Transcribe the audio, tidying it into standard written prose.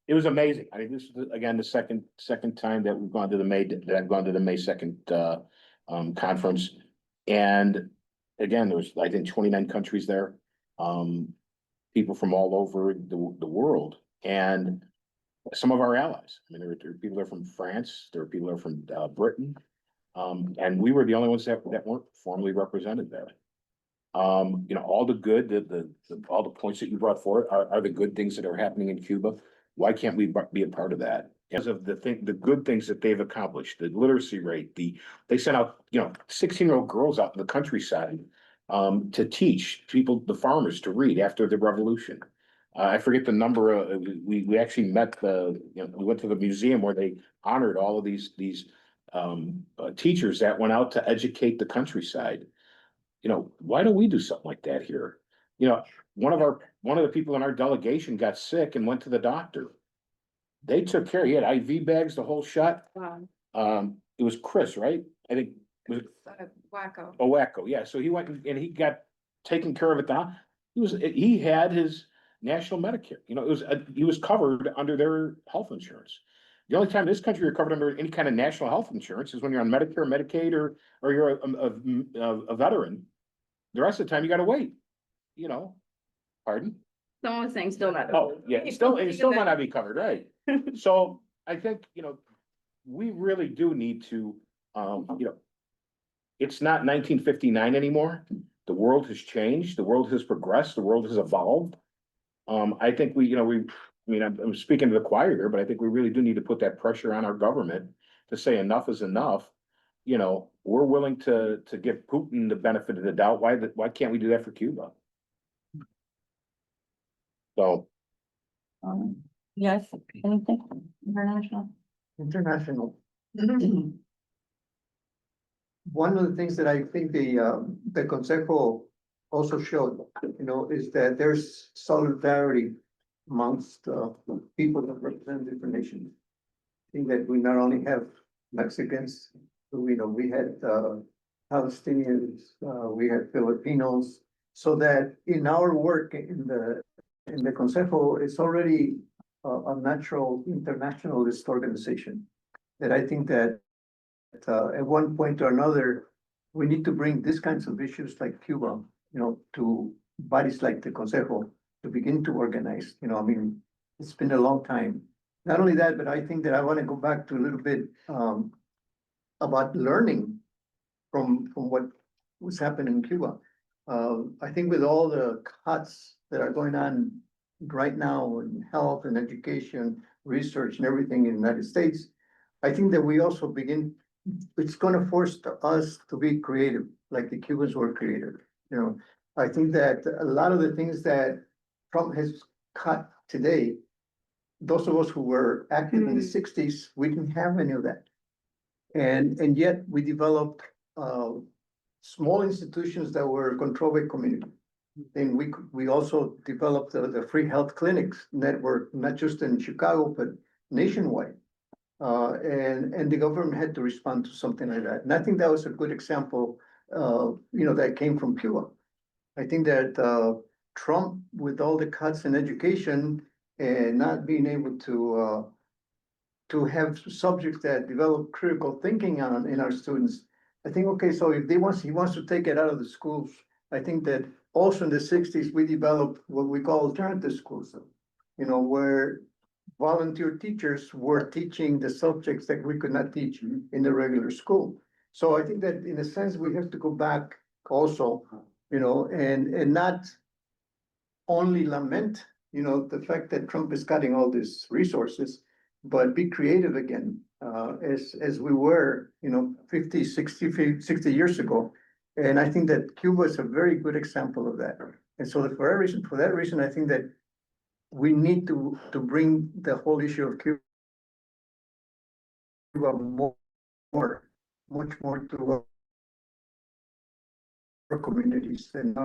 It was amazing. I mean, this is again the second time that we've gone to the I've gone to the May 2nd conference. And again, there was, I think, 29 countries there. People from all over the world, and some of our allies. I mean, there were people there from France, there were people there from Britain. And we were the only ones that weren't formally represented there. All the good, all the points that you brought forward are the good things that are happening in Cuba. Why can't we be a part of that? Because of the good things that they've accomplished, the literacy rate, they sent out, 16-year-old girls out in the countryside to teach people, the farmers, to read after the revolution. I forget the number. We actually met we went to the museum where they honored all of these teachers that went out to educate the countryside. Why don't we do something like that here? One of the people in our delegation got sick and went to the doctor. They took care. He had IV bags, the whole shot. Wow. It was Chris, right? I think was it Wacko. Wacko, yeah. So he went and he got taken care of it. He had his national Medicare. He was covered under their health insurance. The only time in this country you're covered under any kind of national health insurance is when you're on Medicare, Medicaid, or you're a veteran. The rest of the time you got to wait. Pardon? Someone was saying still not. Oh, yeah, it still might not be covered, right? So I think, we really do need to, it's not 1959 anymore. The world has changed, the world has progressed, the world has evolved. I think I'm speaking to the choir here, but I think we really do need to put that pressure on our government to say enough is enough. We're willing to give Putin the benefit of the doubt. Why can't we do that for Cuba? So. Yes, anything international? International. One of the things that I think the Consejo also showed, is that there's solidarity amongst people that represent different nations. I think that we not only have Mexicans, we had Palestinians, we had Filipinos, so that in our work in the Consejo, it's already a natural internationalist organization. That I think that at one point or another, we need to bring these kinds of issues like Cuba, to bodies like the Consejo to begin to organize. It's been a long time. Not only that, but I think that I want to go back to a little bit about learning from what was happening in Cuba. I think with all the cuts that are going on right now in health and education, research and everything in the United States, I think that we also it's going to force us to be creative, like the Cubans were creative. I think that a lot of the things that Trump has cut today, those of us who were active in the 60s, we didn't have any of that. And yet we developed small institutions that were controlled by community. And we also developed the free health clinics network, not just in Chicago, but nationwide. And the government had to respond to something like that. And I think that was a good example, that came from Cuba. I think that Trump, with all the cuts in education and not being able to have subjects that develop critical thinking in our students, I think, okay, so if he wants to take it out of the schools, I think that also in the 60s, we developed what we call alternative schools, where volunteer teachers were teaching the subjects that we could not teach in the regular school. So I think that in a sense, we have to go back also, and not only lament, the fact that Trump is cutting all these resources, but be creative again, as we were, 50, 60 years ago. And I think that Cuba is a very good example of that. And so for that reason, I think that we need to bring the whole issue of Cuba much more to our communities and not